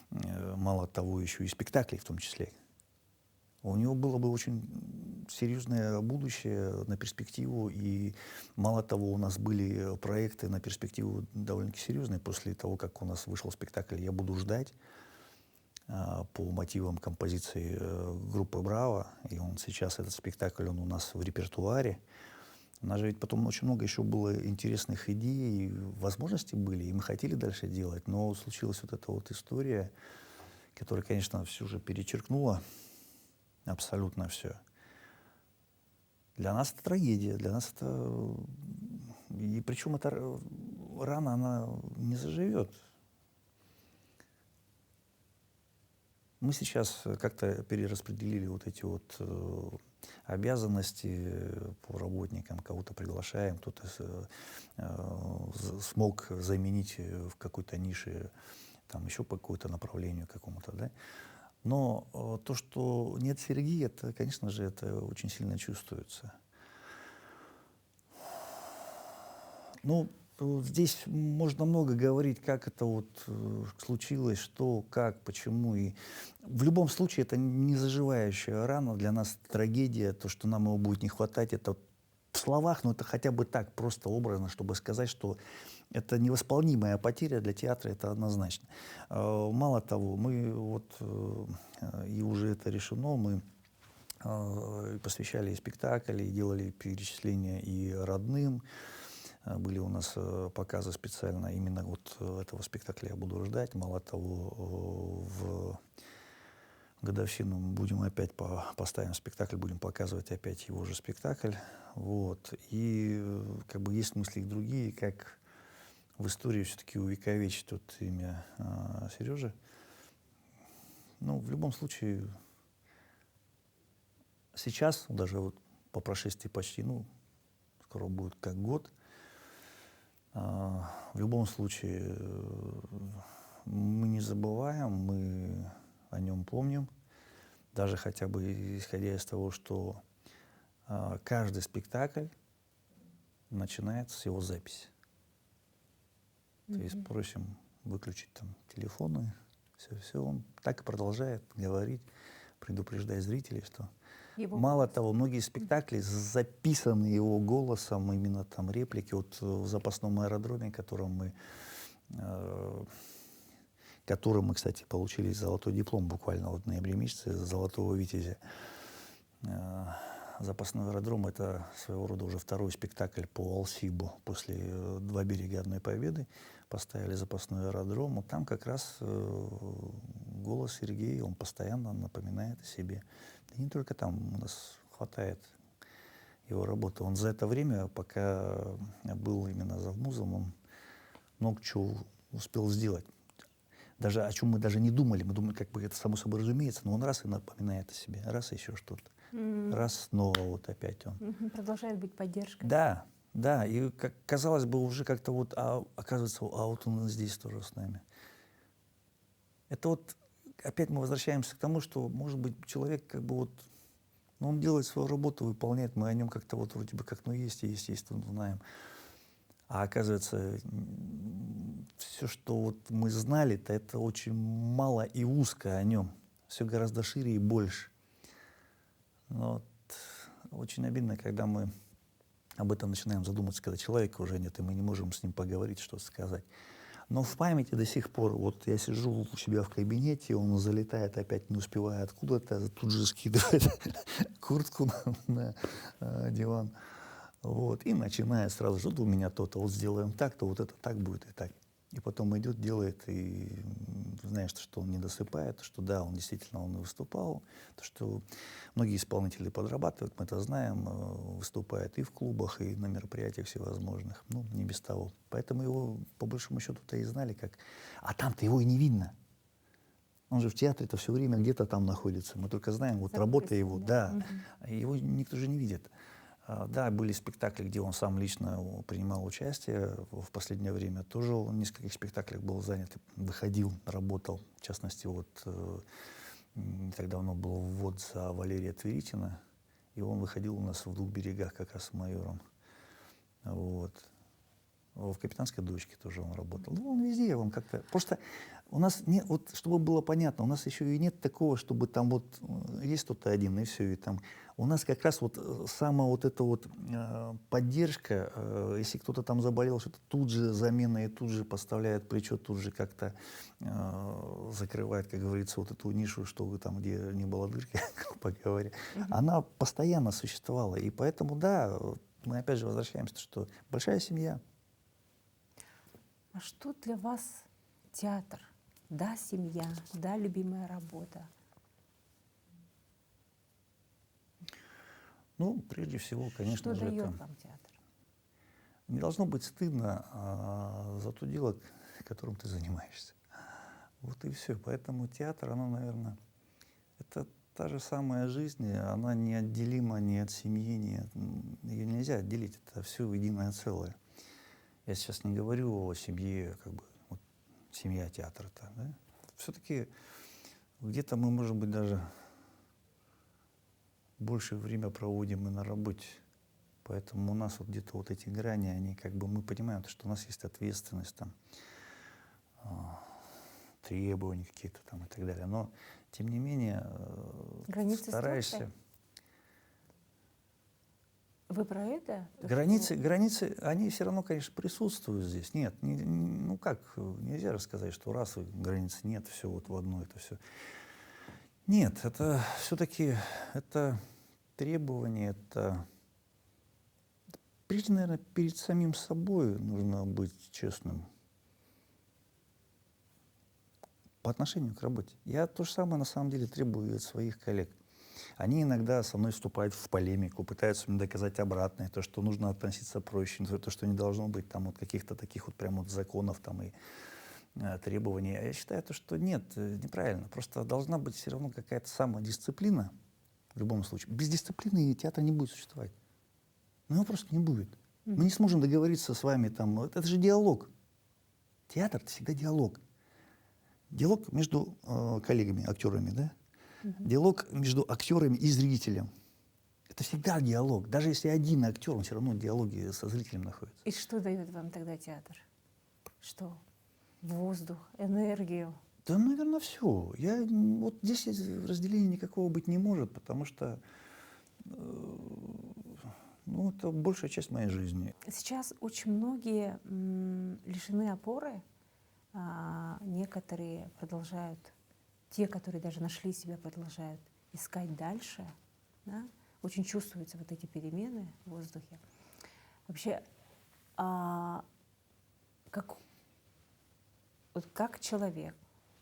мало того, еще и спектаклей в том числе. У него было бы очень серьезное будущее на перспективу, и мало того, у нас были проекты на перспективу довольно-таки серьезные. После того, как у нас вышел спектакль «Я буду ждать» по мотивам композиции группы «Браво», и сейчас этот спектакль, он у нас в репертуаре. У нас же ведь потом очень много еще было интересных идей, и возможностей были, и мы хотели дальше делать, но случилась эта история, которая, конечно, все же перечеркнула абсолютно все. Для нас это трагедия, для нас это... И причем эта рана, она не заживет. Мы сейчас как-то перераспределили эти обязанности по работникам, кого-то приглашаем, кто-то смог заменить в какой-то нише, там еще по какому-то направлению какому-то, да. Но то, что нет Сергея, это, конечно же, это очень сильно чувствуется. что здесь можно много говорить, как это вот случилось, что, как, почему. И в любом случае это не заживающая рана, для нас трагедия, то, что нам его будет не хватать, это в словах, но это хотя бы так, просто образно, чтобы сказать, что это невосполнимая потеря для театра, это однозначно. Мало того, мы вот, и уже это решено, мы посвящали и спектакли, и делали перечисления и родным. Были у нас показы специально, именно вот этого спектакля я буду ждать. Мало того, в годовщину мы будем опять поставим спектакль, будем показывать опять его же спектакль. Вот. И как бы есть мысли и другие, как в истории все-таки увековечить вот имя Сережи. Ну, в любом случае, сейчас, даже вот по прошествии почти, ну, скоро будет как год, в любом случае мы не забываем, мы о нем помним, даже хотя бы исходя из того, что каждый спектакль начинается с его записи. То есть просим выключить там телефоны, все, он так и продолжает говорить, предупреждая зрителей, что мало того, многие спектакли записаны его голосом, именно там реплики. Вот в запасном аэродроме, которым мы, кстати, получили золотой диплом буквально вот в ноябре месяце, золотого витязя. Запасной аэродром — это своего рода уже второй спектакль по Алсибу. После «Два берега одной победы» поставили запасной аэродром. Вот там как раз голос Сергея, он постоянно напоминает о себе. И не только там, у нас хватает его работы. Он за это время, пока был именно завмузом, он много чего успел сделать. Даже о чем мы даже не думали. Мы думали, как бы это само собой разумеется, но он раз и напоминает о себе, раз и еще что-то. Раз снова вот опять он. Продолжает быть поддержкой. Да, да. И как, казалось бы, уже как-то вот, оказывается, вот он здесь тоже с нами. Это вот опять мы возвращаемся к тому, что, может быть, человек как бы вот, ну, он делает свою работу, выполняет, мы о нем как-то вот вроде бы как, ну, есть, он знаем. А оказывается, все, что вот мы знали-то, это очень мало и узко о нем. Все гораздо шире и больше. Но вот очень обидно, когда мы об этом начинаем задумываться, когда человека уже нет, и мы не можем с ним поговорить, что-то сказать. Но в памяти до сих пор, вот я сижу у себя в кабинете, он залетает опять, не успевая откуда-то, тут же скидывает куртку на диван. Вот, и начинает сразу, что у меня то-то, вот сделаем так-то, вот это так будет и так. И потом идет, делает, и знаешь, что он не досыпает, что да, он действительно он и выступал, то, что многие исполнители подрабатывают, мы это знаем, выступают и в клубах, и на мероприятиях всевозможных, ну, не без того. Поэтому его, по большому счету-то и знали как... А там-то его и не видно. Он же в театре-то все время где-то там находится. Мы только знаем, вот работа его, да, его никто же не видит. Да, были спектакли, где он сам лично принимал участие. В последнее время тоже он в нескольких спектаклях был занят, выходил, работал. В частности, вот не так давно был ввод за Валерия Тверитина, и он выходил у нас в «Двух берегах» как раз майором. Вот. В «Капитанской дочке» тоже он работал. Ну, он везде, он как-то... Просто у нас нет, вот, чтобы было понятно, у нас еще и нет такого, чтобы там вот есть кто-то один, и все, и там... У нас как раз вот сама вот эта вот поддержка, если кто-то там заболел, что-то тут же замена, и тут же поставляет плечо, тут же как-то закрывает, как говорится, вот эту нишу, чтобы там, где не было дырки, грубо говоря. Она постоянно существовала, и поэтому, да, мы опять же возвращаемся, что большая семья. А что для вас театр? Да, семья, да, любимая работа. Ну, прежде всего, конечно Что же, дает это вам театр? не должно быть стыдно за то дело, которым ты занимаешься. Вот и все. Поэтому театр, оно, наверное, это та же самая жизнь, она неотделима ни от семьи, ее нельзя отделить, это все единое целое. Я сейчас не говорю о семье, как бы, вот, семья театра-то, да? Все-таки где-то мы, может быть, даже больше время проводим и на работе. Поэтому у нас вот где-то вот эти грани, они как бы, мы понимаем, что у нас есть ответственность, там, требования какие-то там и так далее. Но, тем не менее, Границы стараешься... стёрты? Вы про это? То, Границы, они все равно, конечно, присутствуют здесь. Нет, ну как, нельзя рассказать, что раз и границ нет, все вот в одно это все. Нет, это все-таки это требование, это прежде, наверное, перед самим собой нужно быть честным по отношению к работе. Я то же самое на самом деле требую и от своих коллег. Они иногда со мной вступают в полемику, пытаются мне доказать обратное, то, что нужно относиться проще, то, что не должно быть там вот каких-то таких вот прям вот законов там и требований. А я считаю, то, что нет, неправильно. Просто должна быть все равно какая-то самодисциплина в любом случае. Без дисциплины театр не будет существовать. Ну, его просто не будет. Мы не сможем договориться с вами там. Это же диалог. Театр — это всегда диалог. Диалог между коллегами, актерами, да? Диалог между актерами и зрителем. Это всегда диалог. Даже если один актер, он все равно в диалоге со зрителем находится. И что дает вам тогда театр? Что? Воздух, энергию? Да, наверное, все. Вот здесь разделения никакого быть не может, потому что ну, это большая часть моей жизни. Сейчас очень многие лишены опоры. Некоторые продолжают, те, которые даже нашли себя, продолжают искать дальше. Да? Очень чувствуются вот эти перемены в воздухе. Вообще, как человек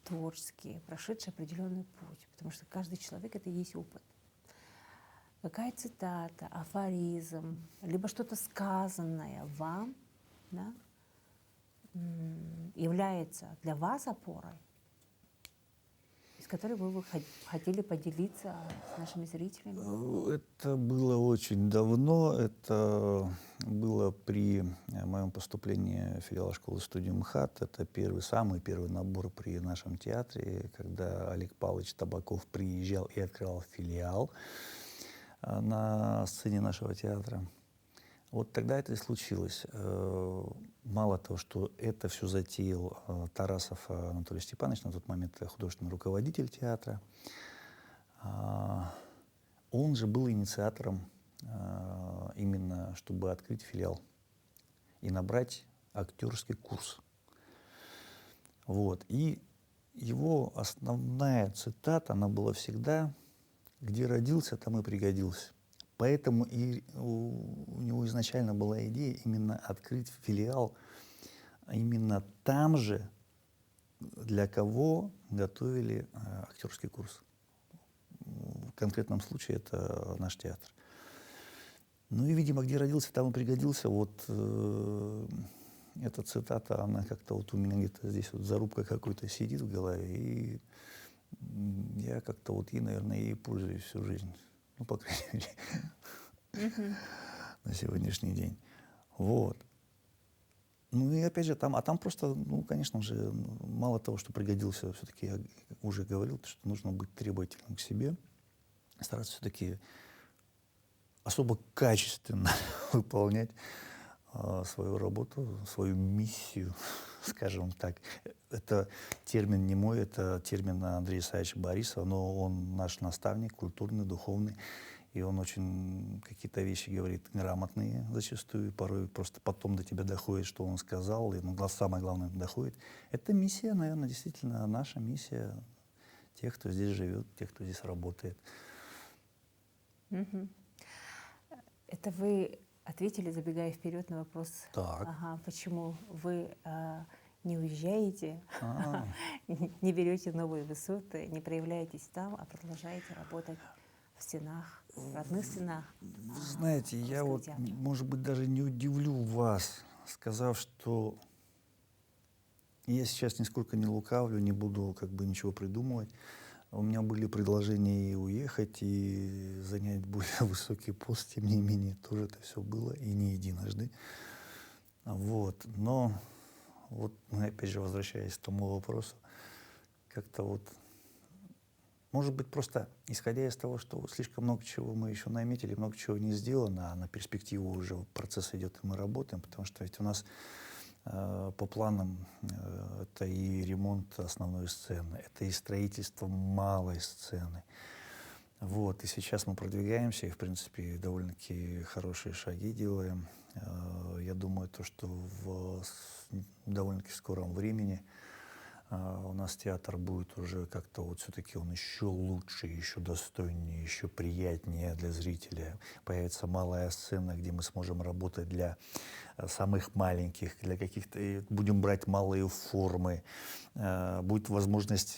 творческий, прошедший определенный путь, потому что каждый человек — это и есть опыт. Какая цитата, афоризм, либо что-то сказанное вам, да, является для вас опорой, с которой вы бы хотели поделиться с нашими зрителями? Это было очень давно. Это было при моем поступлении в филиал школы-студии МХАТ. Это самый первый набор при нашем театре, когда Олег Павлович Табаков приезжал и открывал филиал на сцене нашего театра. Вот тогда это и случилось. Мало того, что это все затеял Тарасов Анатолий Степанович, на тот момент художественный руководитель театра, он же был инициатором именно, чтобы открыть филиал и набрать актерский курс. Вот. И его основная цитата, она была всегда: «Где родился, там и пригодился». Поэтому и у него изначально была идея именно открыть филиал именно там же, для кого готовили актерский курс. В конкретном случае это наш театр. Ну и, видимо, где родился, там и пригодился. Вот эта цитата, она как-то вот у меня где-то здесь вот зарубка какой-то сидит в голове, и я как-то вот ей, наверное, ей пользуюсь всю жизнь. Ну, по крайней мере, на сегодняшний день. Вот. Ну и опять же, там просто, ну, конечно же, мало того, что пригодился, все-таки я уже говорил, что нужно быть требовательным к себе, стараться все-таки особо качественно выполнять свою работу, свою миссию, скажем так. Это термин не мой, это термин Андрея Исаевича Борисова, но он наш наставник, культурный, духовный, и он очень какие-то вещи говорит грамотные зачастую, порой просто потом до тебя доходит, что он сказал, и самое главное доходит. Это миссия, наверное, действительно наша миссия тех, кто здесь живет, тех, кто здесь работает. Это вы ответили, забегая вперед, на вопрос, почему вы не уезжаете, не берете новые высоты, не проявляетесь там, а продолжаете работать в стенах, в родных стенах. Знаете, я вот, может быть, даже не удивлю вас, сказав, что я сейчас нисколько не лукавлю, не буду как бы ничего придумывать. У меня были предложения и уехать, и занять более высокий пост, тем не менее, тоже это все было, и не единожды. Вот. Но вот мы опять же, возвращаясь к тому вопросу, как-то вот Может быть, просто исходя из того, что слишком много чего мы еще наметили, много чего не сделано, а на перспективу уже процесс идет, и мы работаем, потому что ведь у нас по планам это и ремонт основной сцены, это и строительство малой сцены. Вот, и сейчас мы продвигаемся, и, в принципе, довольно-таки хорошие шаги делаем. Я думаю, то, что в довольно-таки скором времени у нас театр будет уже как-то вот все-таки он еще лучше, еще достойнее, еще приятнее для зрителя. Появится малая сцена, где мы сможем работать для самых маленьких, для каких-то, будем брать малые формы. Будет возможность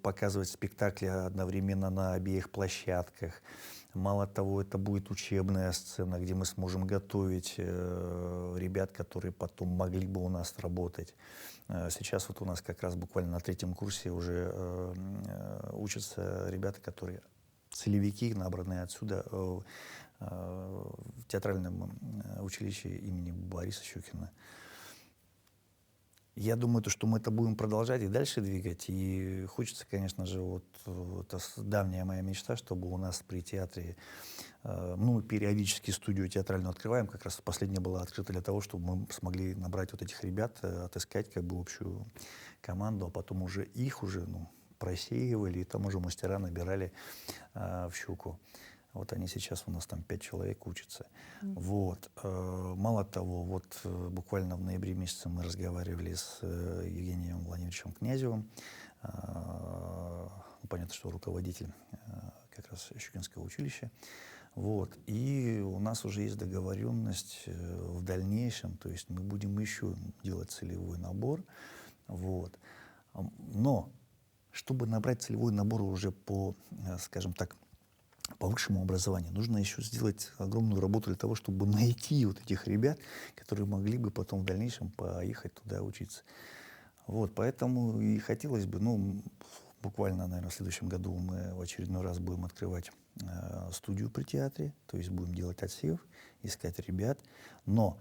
показывать спектакли одновременно на обеих площадках. Мало того, это будет учебная сцена, где мы сможем готовить ребят, которые потом могли бы у нас работать. Сейчас вот у нас как раз буквально на 3-м курсе уже учатся ребята, которые целевики, набранные отсюда в театральном училище имени Бориса Щукина. Я думаю, то, что мы это будем продолжать и дальше двигать. И хочется, конечно же, вот это давняя моя мечта, чтобы у нас при театре, мы периодически студию театральную открываем. Как раз последняя была открыта для того, чтобы мы смогли набрать вот этих ребят, отыскать как бы общую команду, а потом уже их уже просеивали, и там уже мастера набирали в Щуку. Вот они сейчас у нас там 5 человек учатся. Вот. Мало того, вот буквально в ноябре месяце мы разговаривали с Евгением Владимировичем Князевым. Понятно, что руководитель как раз Щукинского училища. Вот. И у нас уже есть договоренность в дальнейшем, то есть мы будем еще делать целевой набор. Вот. Но чтобы набрать целевой набор уже по, скажем так, по высшему образованию, нужно еще сделать огромную работу для того, чтобы найти вот этих ребят, которые могли бы потом в дальнейшем поехать туда учиться. Вот, поэтому и хотелось бы, буквально, наверное, в следующем году мы в очередной раз будем открывать студию при театре, то есть будем делать отсев, искать ребят, но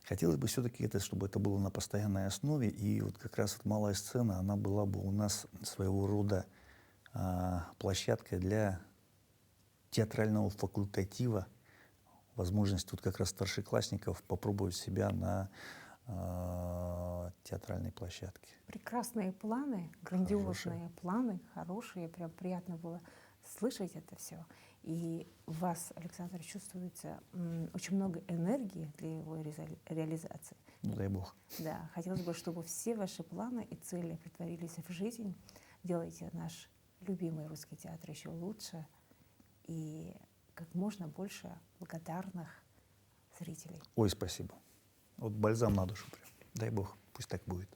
хотелось бы все-таки, чтобы это было на постоянной основе, и вот как раз вот малая сцена, она была бы у нас своего рода площадкой для театрального факультатива, возможность тут как раз старшеклассников попробовать себя на театральной площадке. Прекрасные планы, грандиозные планы, хорошие, прям приятно было слышать это все. И у вас, Александр, чувствуется очень много энергии для его реализации. Ну, дай бог. Да, хотелось бы, чтобы все ваши планы и цели претворились в жизнь. Делайте наш любимый русский театр еще лучше и как можно больше благодарных зрителей. Ой, спасибо. Вот бальзам на душу прям. Дай бог, пусть так будет.